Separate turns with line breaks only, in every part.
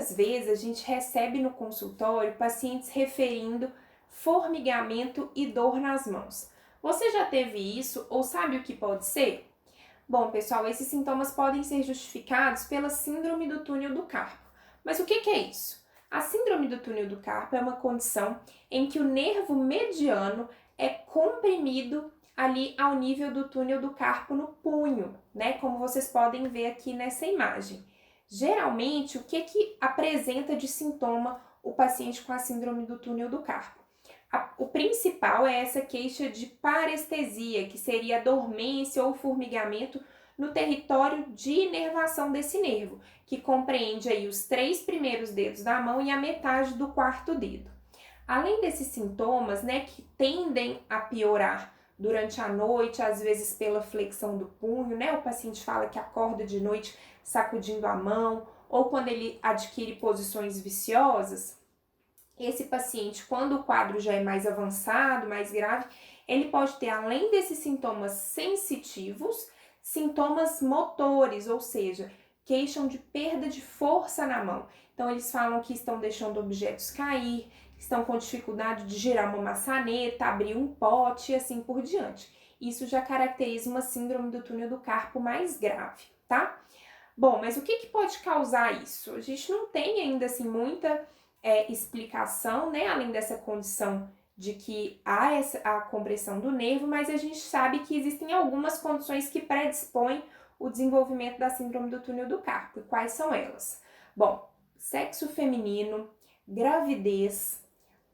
muitas vezes a gente recebe no consultório pacientes referindo formigamento e dor nas mãos. Você já teve isso ou sabe o que pode ser? Bom, pessoal, esses sintomas podem ser justificados pela síndrome do túnel do carpo. Mas o que é isso? A síndrome do túnel do carpo é uma condição em que o nervo mediano é comprimido ali ao nível do túnel do carpo no punho, né? Como vocês podem ver aqui nessa imagem. Geralmente, o que apresenta de sintoma o paciente com a síndrome do túnel do carpo? O principal é essa queixa de parestesia, que seria a dormência ou formigamento no território de inervação desse nervo, que compreende aí os 3 primeiros dedos da mão e a metade do 4º dedo. Além desses sintomas, né, que tendem a piorar durante a noite, às vezes pela flexão do punho, né, o paciente fala que acorda de noite sacudindo a mão, ou quando ele adquire posições viciosas. Esse paciente, quando o quadro já é mais avançado, mais grave, ele pode ter, além desses sintomas sensitivos, sintomas motores, ou seja, queixam de perda de força na mão. Então, eles falam que estão deixando objetos cair, estão com dificuldade de girar uma maçaneta, abrir um pote e assim por diante. Isso já caracteriza uma síndrome do túnel do carpo mais grave, tá? Bom, mas o que pode causar isso? A gente não tem ainda assim muita explicação, né, além dessa condição de que há a compressão do nervo, mas a gente sabe que existem algumas condições que predispõem o desenvolvimento da síndrome do túnel do carpo. E quais são elas? Bom, sexo feminino, gravidez,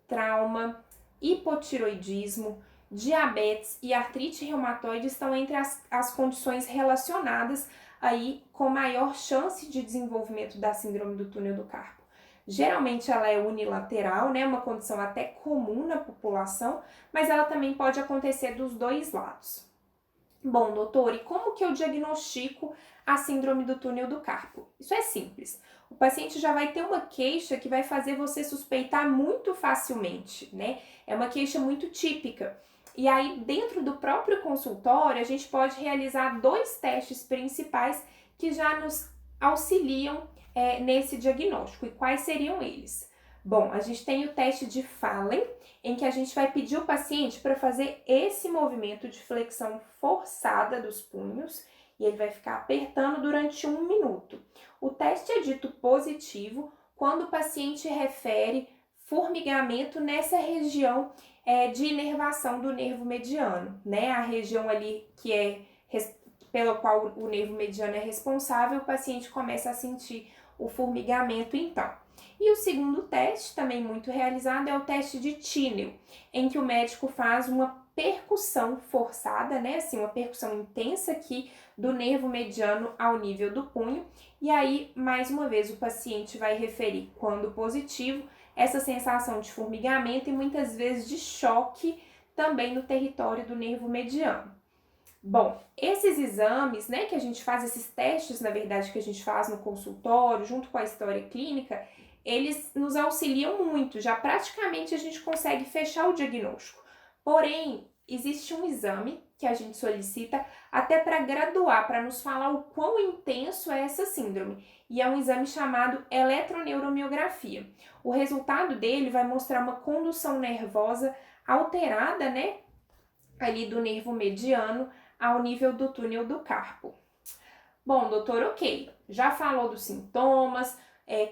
trauma, hipotiroidismo, diabetes e artrite reumatoide estão entre as condições relacionadas aí com maior chance de desenvolvimento da síndrome do túnel do carpo. Geralmente ela é unilateral, né, uma condição até comum na população, mas ela também pode acontecer dos dois lados. Bom, doutor, e como que eu diagnostico a síndrome do túnel do carpo? Isso é simples. O paciente já vai ter uma queixa que vai fazer você suspeitar muito facilmente, né? É uma queixa muito típica. E aí, dentro do próprio consultório, a gente pode realizar 2 testes principais que já nos auxiliam nesse diagnóstico. E quais seriam eles? Bom, a gente tem o teste de Fallen, em que a gente vai pedir o paciente para fazer esse movimento de flexão forçada dos punhos e ele vai ficar apertando durante 1 minuto. O teste é dito positivo quando o paciente refere formigamento nessa região de inervação do nervo mediano, né? A região ali que é pela qual o nervo mediano é responsável, o paciente começa a sentir o formigamento então. E o segundo teste, também muito realizado, é o teste de Tinel, em que o médico faz uma percussão forçada, né, assim, uma percussão intensa aqui do nervo mediano ao nível do punho, e aí, mais uma vez, o paciente vai referir, quando positivo, essa sensação de formigamento e muitas vezes de choque também no território do nervo mediano. Bom, esses exames, né, que a gente faz, esses testes, na verdade, que a gente faz no consultório, junto com a história clínica, eles nos auxiliam muito, já praticamente a gente consegue fechar o diagnóstico. Porém, existe um exame que a gente solicita até para graduar, para nos falar o quão intenso é essa síndrome, e é um exame chamado eletroneuromiografia. O resultado dele vai mostrar uma condução nervosa alterada, né, ali do nervo mediano ao nível do túnel do carpo. Bom, doutor, ok, já falou dos sintomas,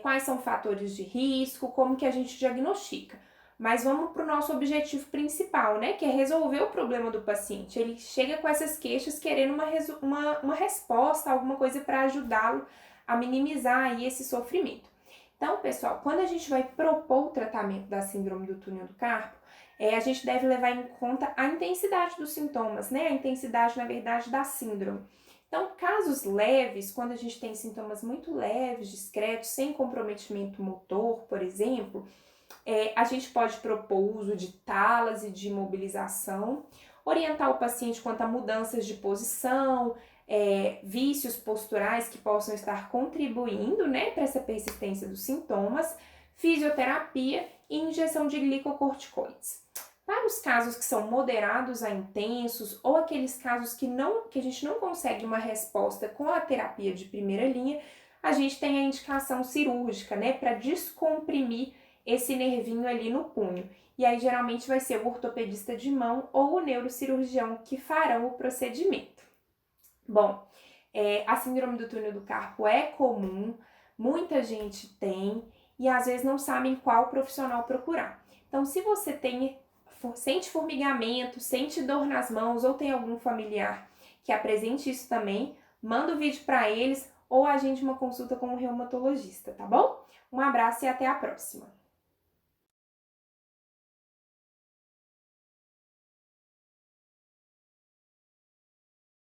quais são fatores de risco, como que a gente diagnostica. Mas vamos para o nosso objetivo principal, né? Que é resolver o problema do paciente. Ele chega com essas queixas querendo uma resposta, alguma coisa para ajudá-lo a minimizar aí esse sofrimento. Então, pessoal, quando a gente vai propor o tratamento da síndrome do túnel do carpo, a gente deve levar em conta a intensidade dos sintomas, né? A intensidade, na verdade, da síndrome. Então, casos leves, quando a gente tem sintomas muito leves, discretos, sem comprometimento motor, por exemplo, a gente pode propor o uso de talas e de imobilização, orientar o paciente quanto a mudanças de posição, vícios posturais que possam estar contribuindo, né, para essa persistência dos sintomas, fisioterapia e injeção de glicocorticoides. Para os casos que são moderados a intensos ou aqueles casos que a gente não consegue uma resposta com a terapia de primeira linha, a gente tem a indicação cirúrgica, né, para descomprimir esse nervinho ali no punho. E aí, geralmente, vai ser o ortopedista de mão ou o neurocirurgião que farão o procedimento. Bom, a síndrome do túnel do carpo é comum, muita gente tem e às vezes não sabem qual profissional procurar. Então, se você sente formigamento, sente dor nas mãos ou tem algum familiar que apresente isso também, manda o vídeo para eles ou agende uma consulta com um reumatologista, tá bom? Um abraço e até a próxima!